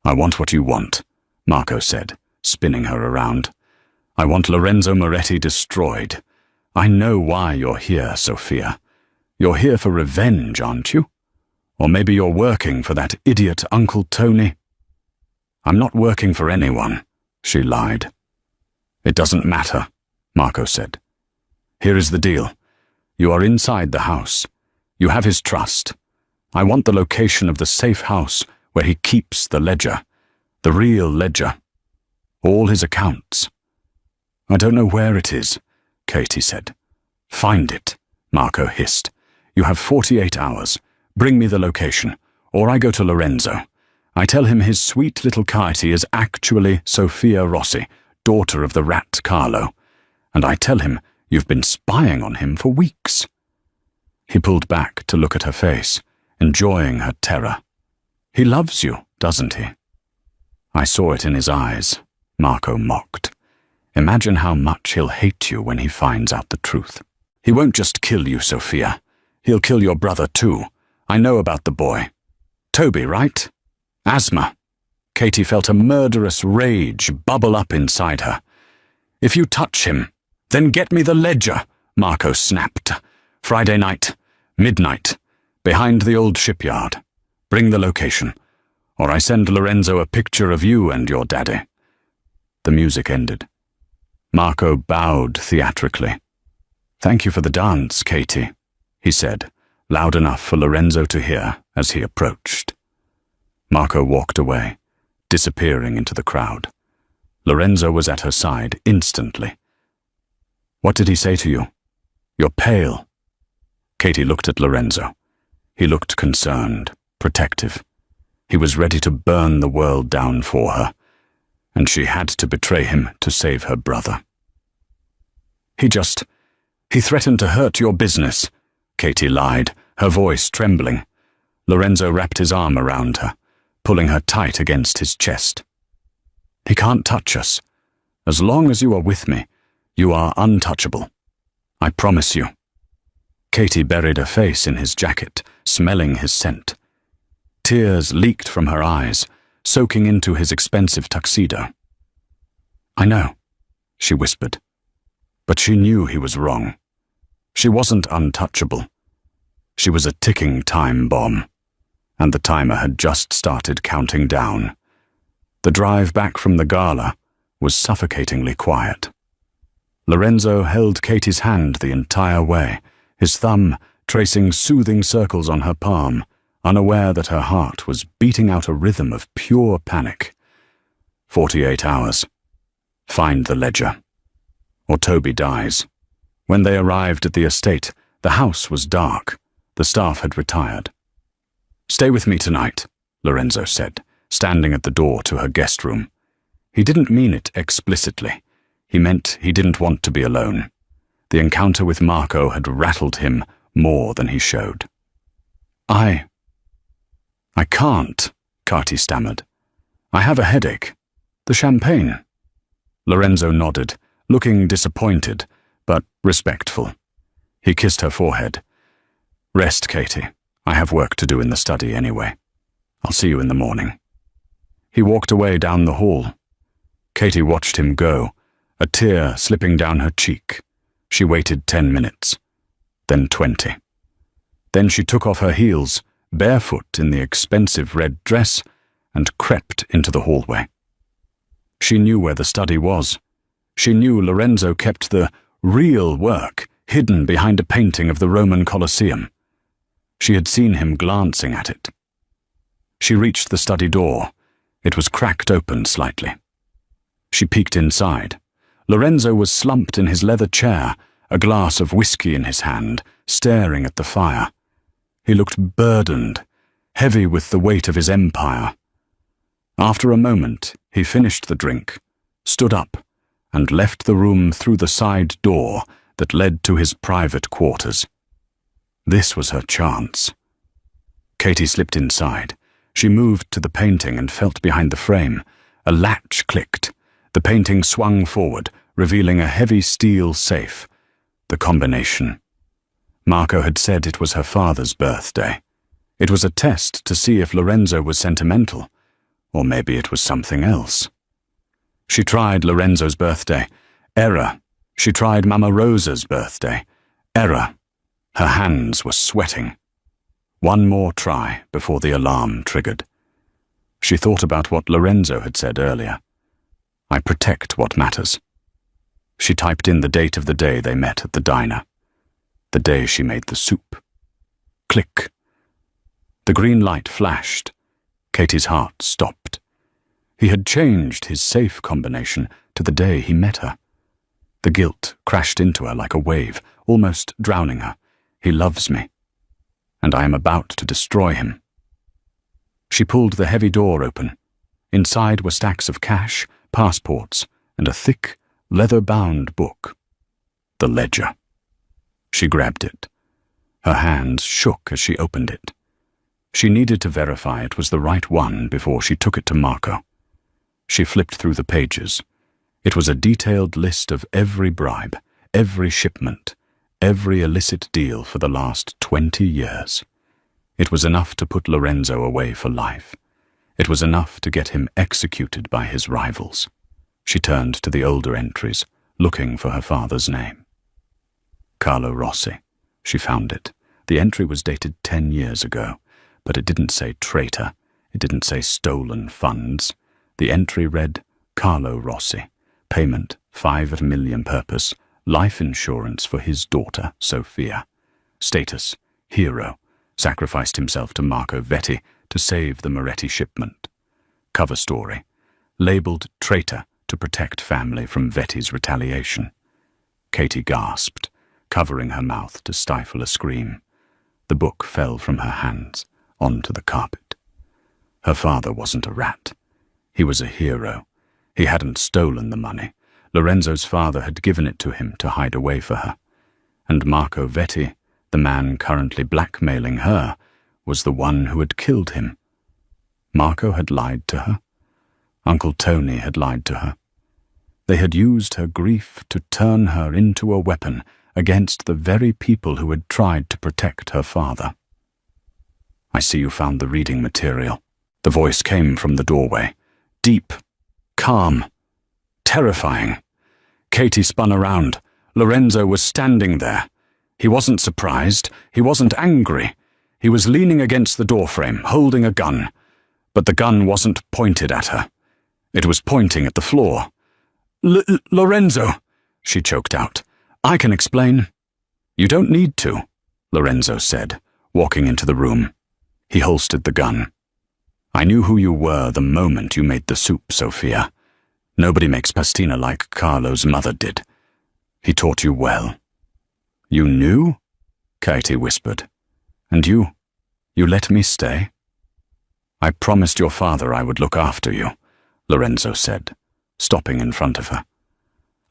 Speaker 1: "I want what you want," Marco said, spinning her around. "I want Lorenzo Moretti destroyed. I know why you're here, Sophia. You're here for revenge, aren't you? Or maybe you're working for that idiot Uncle Tony?" "I'm not working for anyone," she lied. "It doesn't matter," Marco said. "Here is the deal. You are inside the house. You have his trust. I want the location of the safe house where he keeps the ledger, the real ledger. All his accounts." "I don't know where it is," Katie said. "Find it," Marco hissed. "You have 48 hours. Bring me the location, or I go to Lorenzo. I tell him his sweet little Katie is actually Sophia Rossi, daughter of the rat Carlo. And I tell him you've been spying on him for weeks." He pulled back to look at her face, enjoying her terror. "He loves you, doesn't he?" "I saw it in his eyes," Marco mocked. "Imagine how much he'll hate you when he finds out the truth. He won't just kill you, Sophia. He'll kill your brother too. I know about the boy. Toby, right? Asthma." Katie felt a murderous rage bubble up inside her. "If you touch him, then get me the ledger," Marco snapped. "Friday night, midnight, behind the old shipyard. Bring the location, or I send Lorenzo a picture of you and your daddy." The music ended. Marco bowed theatrically. "Thank you for the dance, Katie," he said, loud enough for Lorenzo to hear as he approached. Marco walked away, disappearing into the crowd. Lorenzo was at her side instantly. "What did he say to you? You're pale." Katie looked at Lorenzo. He looked concerned, protective. He was ready to burn the world down for her, and she had to betray him to save her brother. He threatened to hurt your business," Katie lied, her voice trembling. Lorenzo wrapped his arm around her, pulling her tight against his chest. "He can't touch us. As long as you are with me, you are untouchable. I promise you." Katie buried her face in his jacket, smelling his scent. Tears leaked from her eyes, soaking into his expensive tuxedo. "I know," she whispered. But she knew he was wrong. She wasn't untouchable. She was a ticking time bomb, and the timer had just started counting down. The drive back from the gala was suffocatingly quiet. Lorenzo held Katie's hand the entire way, his thumb tracing soothing circles on her palm, unaware that her heart was beating out a rhythm of pure panic. 48 hours. Find the ledger. Or Toby dies. When they arrived at the estate, the house was dark. The staff had retired. "Stay with me tonight," Lorenzo said, standing at the door to her guest room. He didn't mean it explicitly. He meant he didn't want to be alone. The encounter with Marco had rattled him more than he showed. I can't, Kati stammered. I have a headache. The champagne. Lorenzo nodded, looking disappointed, but respectful. He kissed her forehead. Rest, Katie. I have work to do in the study anyway. I'll see you in the morning. He walked away down the hall. Katie watched him go, a tear slipping down her cheek. She waited 10 minutes, then 20. Then she took off her heels, barefoot in the expensive red dress, and crept into the hallway. She knew where the study was. She knew Lorenzo kept the real work hidden behind a painting of the Roman Colosseum. She had seen him glancing at it. She reached the study door. It was cracked open slightly. She peeked inside. Lorenzo was slumped in his leather chair, a glass of whiskey in his hand, staring at the fire. He looked burdened, heavy with the weight of his empire. After a moment, he finished the drink, stood up, and left the room through the side door that led to his private quarters. This was her chance. Katie slipped inside. She moved to the painting and felt behind the frame. A latch clicked. The painting swung forward, revealing a heavy steel safe. The combination. Marco had said it was her father's birthday. It was a test to see if Lorenzo was sentimental, or maybe it was something else. She tried Lorenzo's birthday. Error. She tried Mama Rosa's birthday. Error. Her hands were sweating. One more try before the alarm triggered. She thought about what Lorenzo had said earlier. I protect what matters. She typed in the date of the day they met at the diner. The day she made the soup. Click. The green light flashed. Katie's heart stopped. He had changed his safe combination to the day he met her. The guilt crashed into her like a wave, almost drowning her. He loves me, and I am about to destroy him. She pulled the heavy door open. Inside were stacks of cash, passports, and a thick, leather-bound book. The ledger. She grabbed it. Her hands shook as she opened it. She needed to verify it was the right one before she took it to Marco. She flipped through the pages. It was a detailed list of every bribe, every shipment, every illicit deal for the last 20 years. It was enough to put Lorenzo away for life. It was enough to get him executed by his rivals. She turned to the older entries, looking for her father's name. Carlo Rossi. She found it. The entry was dated 10 years ago, but it didn't say traitor. It didn't say stolen funds. The entry read, Carlo Rossi, payment 5 million purpose, life insurance for his daughter, Sophia. Status, hero, sacrificed himself to Marco Vetti to save the Moretti shipment. Cover story, labeled traitor to protect family from Vetti's retaliation. Katie gasped, covering her mouth to stifle a scream. The book fell from her hands, onto the carpet. Her father wasn't a rat. He was a hero. He hadn't stolen the money. Lorenzo's father had given it to him to hide away for her. And Marco Vetti, the man currently blackmailing her, was the one who had killed him. Marco had lied to her. Uncle Tony had lied to her. They had used her grief to turn her into a weapon against the very people who had tried to protect her father. I see you found the reading material. The voice came from the doorway. Deep, calm, terrifying. Katie spun around. Lorenzo was standing there. He wasn't surprised. He wasn't angry. He was leaning against the doorframe, holding a gun. But the gun wasn't pointed at her. It was pointing at the floor. Lorenzo, she choked out. I can explain. You don't need to, Lorenzo said, walking into the room. He holstered the gun. I knew who you were the moment you made the soup, Sophia. Nobody makes pastina like Carlo's mother did. He taught you well. You knew? Katie whispered. And you let me stay? I promised your father I would look after you, Lorenzo said, stopping in front of her.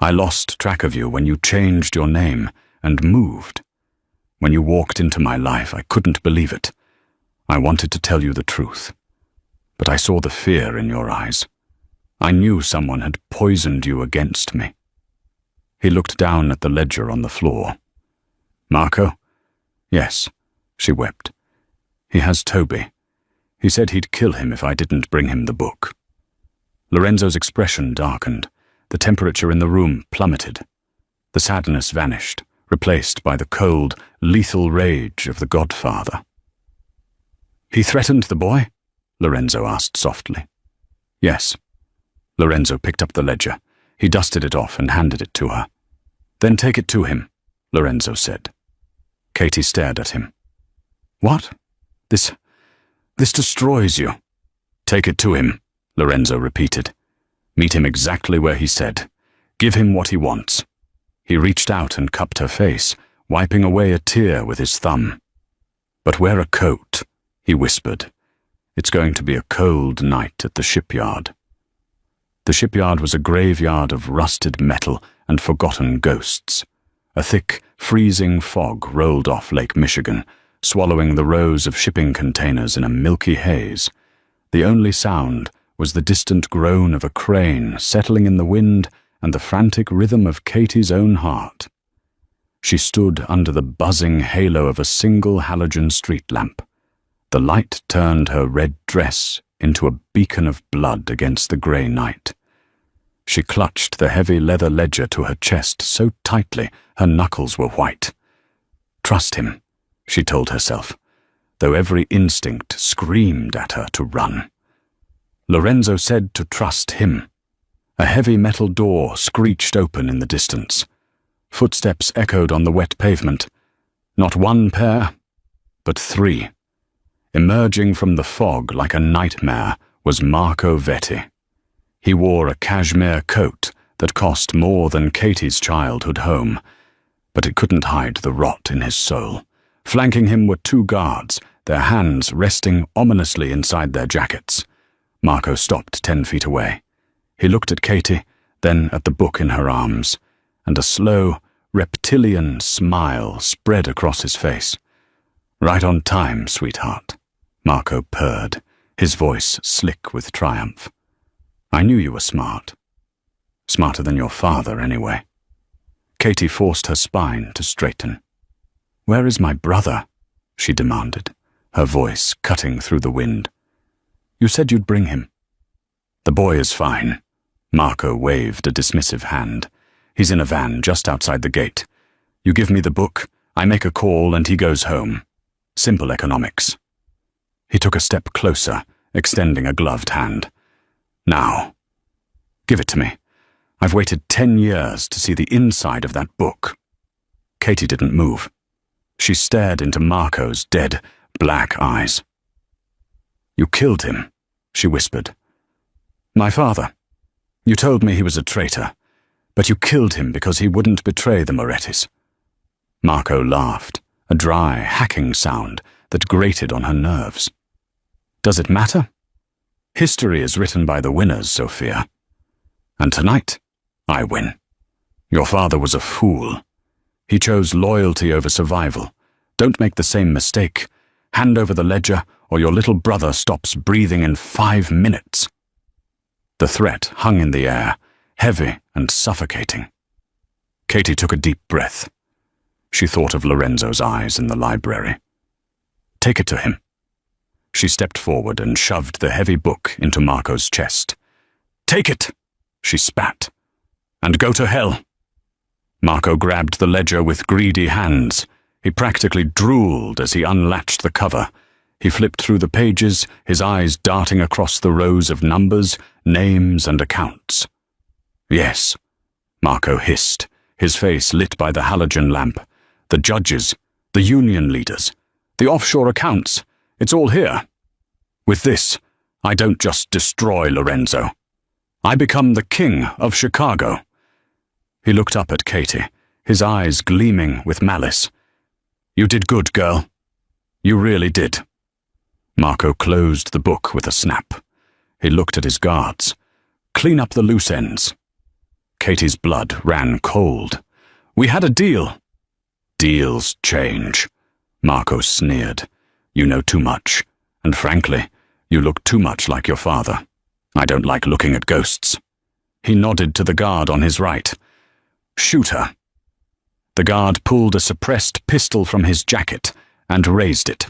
Speaker 1: I lost track of you when you changed your name and moved. When you walked into my life, I couldn't believe it. I wanted to tell you the truth, but I saw the fear in your eyes. I knew someone had poisoned you against me." He looked down at the ledger on the floor. "Marco?" "Yes," she wept. "He has Toby. He said he'd kill him if I didn't bring him the book." Lorenzo's expression darkened. The temperature in the room plummeted. The sadness vanished, replaced by the cold, lethal rage of the Godfather. "He threatened the boy?" Lorenzo asked softly. "Yes." Lorenzo picked up the ledger. He dusted it off and handed it to her. "Then take it to him," Lorenzo said. Katie stared at him. "What? This destroys you." "Take it to him," Lorenzo repeated. "Meet him exactly where he said. Give him what he wants." He reached out and cupped her face, wiping away a tear with his thumb. "But wear a coat," he whispered. "It's going to be a cold night at the shipyard." The shipyard was a graveyard of rusted metal and forgotten ghosts. A thick, freezing fog rolled off Lake Michigan, swallowing the rows of shipping containers in a milky haze. The only sound was the distant groan of a crane settling in the wind and the frantic rhythm of Katie's own heart. She stood under the buzzing halo of a single halogen street lamp. The light turned her red dress into a beacon of blood against the grey night. She clutched the heavy leather ledger to her chest so tightly her knuckles were white. Trust him, she told herself, though every instinct screamed at her to run. Lorenzo said to trust him. A heavy metal door screeched open in the distance. Footsteps echoed on the wet pavement. Not one pair, but three. Emerging from the fog like a nightmare was Marco Vetti. He wore a cashmere coat that cost more than Katie's childhood home, but it couldn't hide the rot in his soul. Flanking him were two guards, their hands resting ominously inside their jackets. Marco stopped 10 feet away. He looked at Katie, then at the book in her arms, and a slow, reptilian smile spread across his face. "Right on time, sweetheart," Marco purred, his voice slick with triumph. "I knew you were smart. Smarter than your father, anyway." Katie forced her spine to straighten. "Where is my brother?" she demanded, her voice cutting through the wind. "You said you'd bring him." "The boy is fine." Marco waved a dismissive hand. "He's in a van just outside the gate. You give me the book, I make a call, and he goes home. Simple economics." He took a step closer, extending a gloved hand. "Now, give it to me. I've waited 10 years to see the inside of that book." Katie didn't move. She stared into Marco's dead, black eyes. "You killed him," she whispered. "My father. You told me he was a traitor, but you killed him because he wouldn't betray the Morettis." Marco laughed, a dry, hacking sound that grated on her nerves. "Does it matter? History is written by the winners, Sophia. And tonight, I win. Your father was a fool. He chose loyalty over survival. Don't make the same mistake. Hand over the ledger, or your little brother stops breathing in 5 minutes." The threat hung in the air, heavy and suffocating. Katie took a deep breath. She thought of Lorenzo's eyes in the library. "Take it to him." She stepped forward and shoved the heavy book into Marco's chest. "Take it," she spat, "and go to hell." Marco grabbed the ledger with greedy hands. He practically drooled as he unlatched the cover. He flipped through the pages, his eyes darting across the rows of numbers, names, and accounts. "Yes," Marco hissed, his face lit by the halogen lamp. "The judges, the union leaders, the offshore accounts, it's all here. With this, I don't just destroy Lorenzo. I become the king of Chicago." He looked up at Katie, his eyes gleaming with malice. "You did good, girl. You really did." Marco closed the book with a snap. He looked at his guards. "Clean up the loose ends." Katie's blood ran cold. "We had a deal." "Deals change," Marco sneered. "You know too much, and frankly, you look too much like your father. I don't like looking at ghosts." He nodded to the guard on his right. "Shoot her." The guard pulled a suppressed pistol from his jacket and raised it.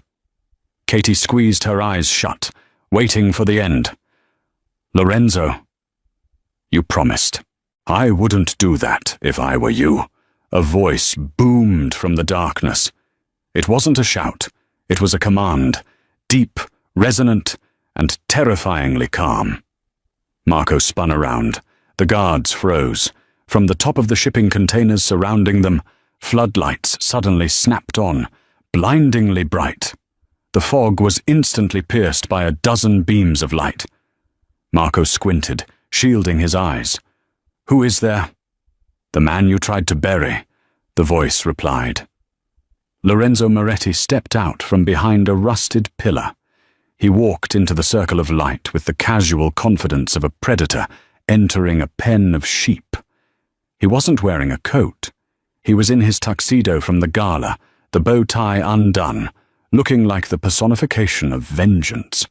Speaker 1: Katie squeezed her eyes shut, waiting for the end. "Lorenzo, you promised." "I wouldn't do that if I were you." A voice boomed from the darkness. It wasn't a shout, it was a command, deep, resonant, and terrifyingly calm. Marco spun around. The guards froze. From the top of the shipping containers surrounding them, floodlights suddenly snapped on, blindingly bright. The fog was instantly pierced by a dozen beams of light. Marco squinted, shielding his eyes. "Who is there?" "The man you tried to bury," the voice replied. Lorenzo Moretti stepped out from behind a rusted pillar. He walked into the circle of light with the casual confidence of a predator entering a pen of sheep. He wasn't wearing a coat. He was in his tuxedo from the gala, the bow tie undone, looking like the personification of vengeance.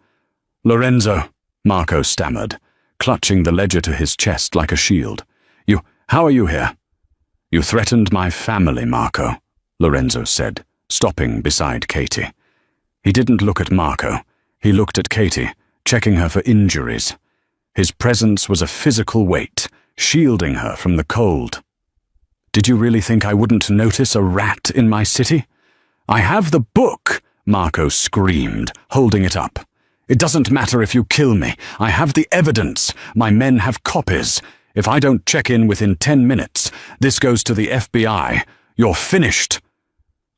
Speaker 1: "Lorenzo," Marco stammered, clutching the ledger to his chest like a shield. How are you here?" "You threatened my family, Marco," Lorenzo said, stopping beside Katie. He didn't look at Marco. He looked at Katie, checking her for injuries. His presence was a physical weight, shielding her from the cold. "Did you really think I wouldn't notice a rat in my city?" "I have the book," Marco screamed, holding it up. "It doesn't matter if you kill me. I have the evidence. My men have copies. If I don't check in within 10 minutes, this goes to the FBI. You're finished."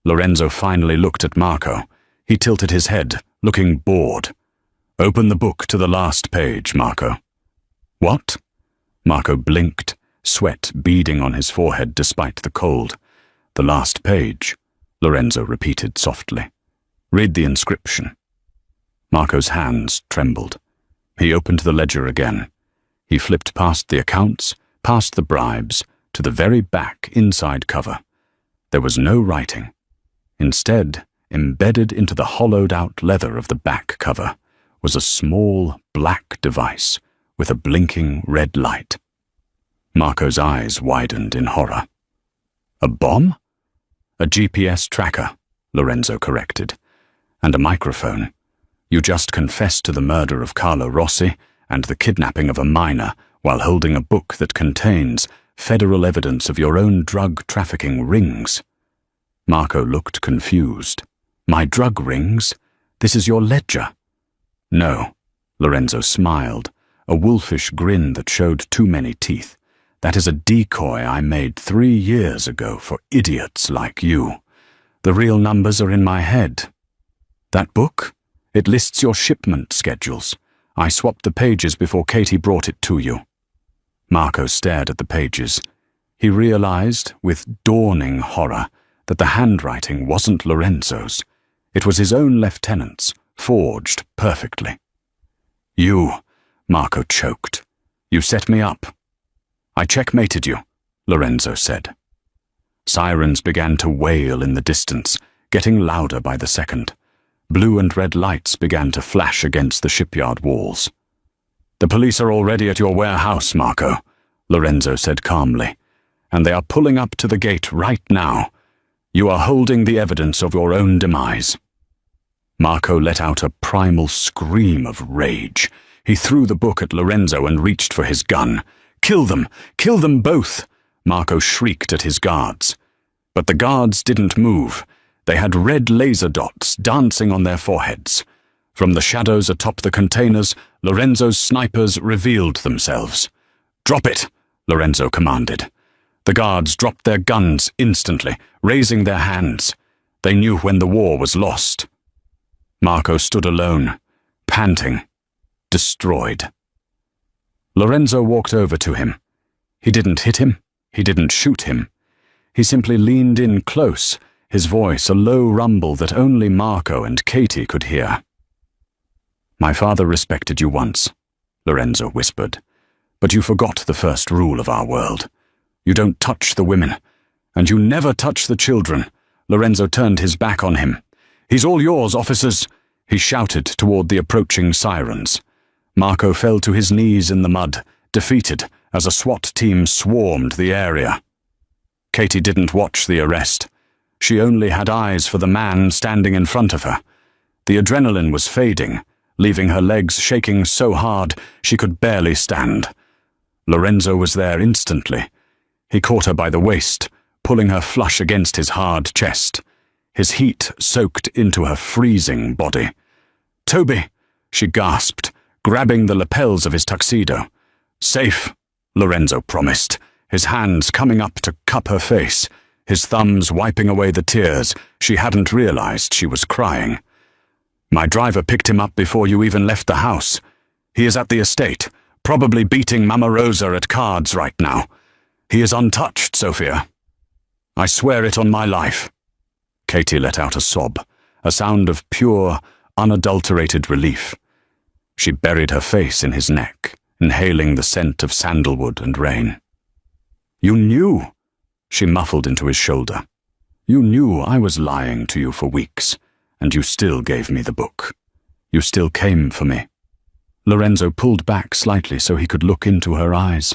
Speaker 1: Lorenzo finally looked at Marco. He tilted his head, looking bored. "Open the book to the last page, Marco." "What?" Marco blinked, sweat beading on his forehead despite the cold. "The last page," Lorenzo repeated softly. "Read the inscription." Marco's hands trembled. He opened the ledger again. He flipped past the accounts, past the bribes, to the very back inside cover. There was no writing. Instead, embedded into the hollowed-out leather of the back cover, was a small black device with a blinking red light. Marco's eyes widened in horror. "A bomb?" "A GPS tracker," Lorenzo corrected. "And a microphone. You just confessed to the murder of Carlo Rossi and the kidnapping of a minor while holding a book that contains federal evidence of your own drug trafficking rings." Marco looked confused. "My drug rings? This is your ledger." "No," Lorenzo smiled, a wolfish grin that showed too many teeth. "That is a decoy I made 3 years ago for idiots like you. The real numbers are in my head." "That book? It lists your shipment schedules. I swapped the pages before Katie brought it to you." Marco stared at the pages. He realized, with dawning horror, that the handwriting wasn't Lorenzo's. It was his own lieutenant's, forged perfectly. "You," Marco choked. "You set me up." "I checkmated you," Lorenzo said. Sirens began to wail in the distance, getting louder by the second. Blue and red lights began to flash against the shipyard walls. "The police are already at your warehouse, Marco," Lorenzo said calmly, "and they are pulling up to the gate right now. You are holding the evidence of your own demise." Marco let out a primal scream of rage. He threw the book at Lorenzo and reached for his gun. "Kill them! Kill them both!" Marco shrieked at his guards. But the guards didn't move. They had red laser dots dancing on their foreheads. From the shadows atop the containers, Lorenzo's snipers revealed themselves. "Drop it," Lorenzo commanded. The guards dropped their guns instantly, raising their hands. They knew when the war was lost. Marco stood alone, panting, destroyed. Lorenzo walked over to him. He didn't hit him. He didn't shoot him. He simply leaned in close, his voice a low rumble that only Marco and Katie could hear. "My father respected you once," Lorenzo whispered, But you forgot the first rule of our world. You don't touch the women, and you never touch the children. Lorenzo turned his back on him. He's all yours, officers, he shouted toward the approaching sirens. Marco fell to his knees in the mud, defeated as a SWAT team swarmed the area. Katie didn't watch the arrest. She only had eyes for the man standing in front of her. The adrenaline was fading, leaving her legs shaking so hard she could barely stand. Lorenzo was there instantly. He caught her by the waist, pulling her flush against his hard chest. His heat soaked into her freezing body. "Toby," she gasped, grabbing the lapels of his tuxedo. "Safe," Lorenzo promised, his hands coming up to cup her face, his thumbs wiping away the tears. She hadn't realized she was crying. "My driver picked him up before you even left the house. He is at the estate, probably beating Mama Rosa at cards right now. He is untouched, Sophia. I swear it on my life." Katie let out a sob, a sound of pure, unadulterated relief. She buried her face in his neck, inhaling the scent of sandalwood and rain. "You knew," she muffled into his shoulder. "You knew I was lying to you for weeks, and you still gave me the book. You still came for me." Lorenzo pulled back slightly so he could look into her eyes.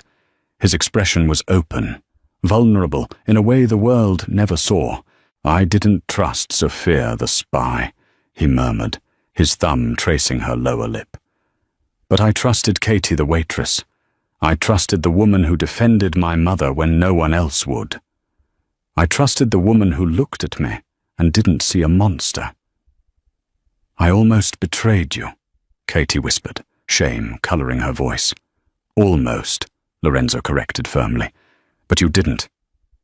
Speaker 1: His expression was open, vulnerable in a way the world never saw. "I didn't trust Sophia the spy," he murmured, his thumb tracing her lower lip. "But I trusted Katie the waitress. I trusted the woman who defended my mother when no one else would. I trusted the woman who looked at me and didn't see a monster." "I almost betrayed you," Katie whispered, shame coloring her voice. "Almost," Lorenzo corrected firmly. "But you didn't.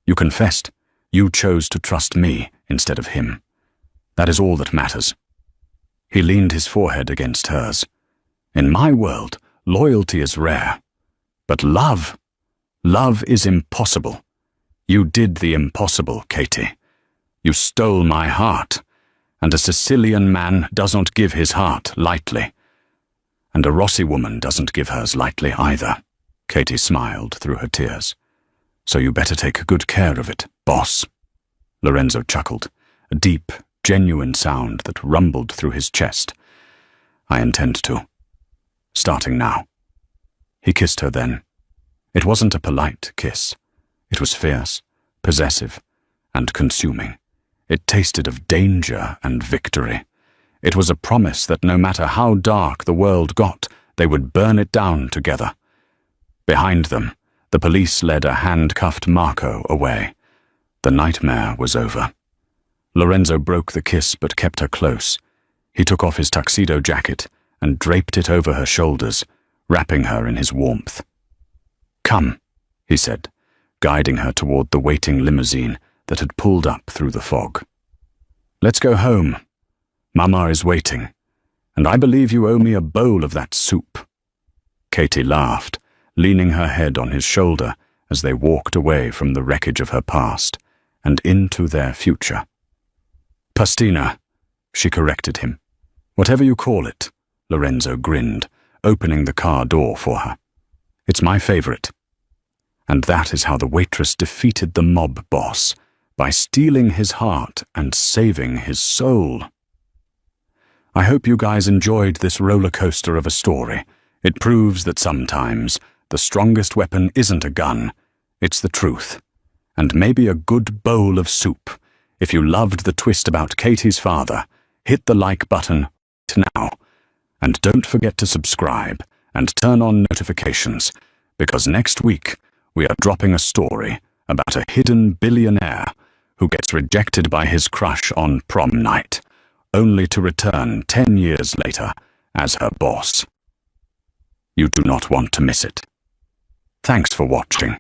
Speaker 1: You confessed. You chose to trust me instead of him. That is all that matters." He leaned his forehead against hers. "In my world, loyalty is rare. But love is impossible. You did the impossible, Katie. You stole my heart, and a Sicilian man does not give his heart lightly. And a Rossi woman doesn't give hers lightly either." Katie smiled through her tears. "So you better take good care of it, boss." Lorenzo chuckled, a deep, genuine sound that rumbled through his chest. "I intend to. Starting now." He kissed her then. It wasn't a polite kiss. It was fierce, possessive, and consuming. It tasted of danger and victory. It was a promise that no matter how dark the world got, they would burn it down together. Behind them, the police led a handcuffed Marco away. The nightmare was over. Lorenzo broke the kiss but kept her close. He took off his tuxedo jacket and draped it over her shoulders, wrapping her in his warmth. "Come," he said, guiding her toward the waiting limousine that had pulled up through the fog. "Let's go home. Mama is waiting, and I believe you owe me a bowl of that soup." Katie laughed, leaning her head on his shoulder as they walked away from the wreckage of her past and into their future. "Pastina," she corrected him. "Whatever you call it," Lorenzo grinned, opening the car door for her. "It's my favorite." And that is how the waitress defeated the mob boss, by stealing his heart and saving his soul. I hope you guys enjoyed this roller coaster of a story. It proves that sometimes the strongest weapon isn't a gun, it's the truth. And maybe a good bowl of soup. If you loved the twist about Katie's father, hit the like button now. And don't forget to subscribe and turn on notifications, because next week we are dropping a story about a hidden billionaire who gets rejected by his crush on prom night, only to return 10 years later as her boss. You do not want to miss it. Thanks for watching.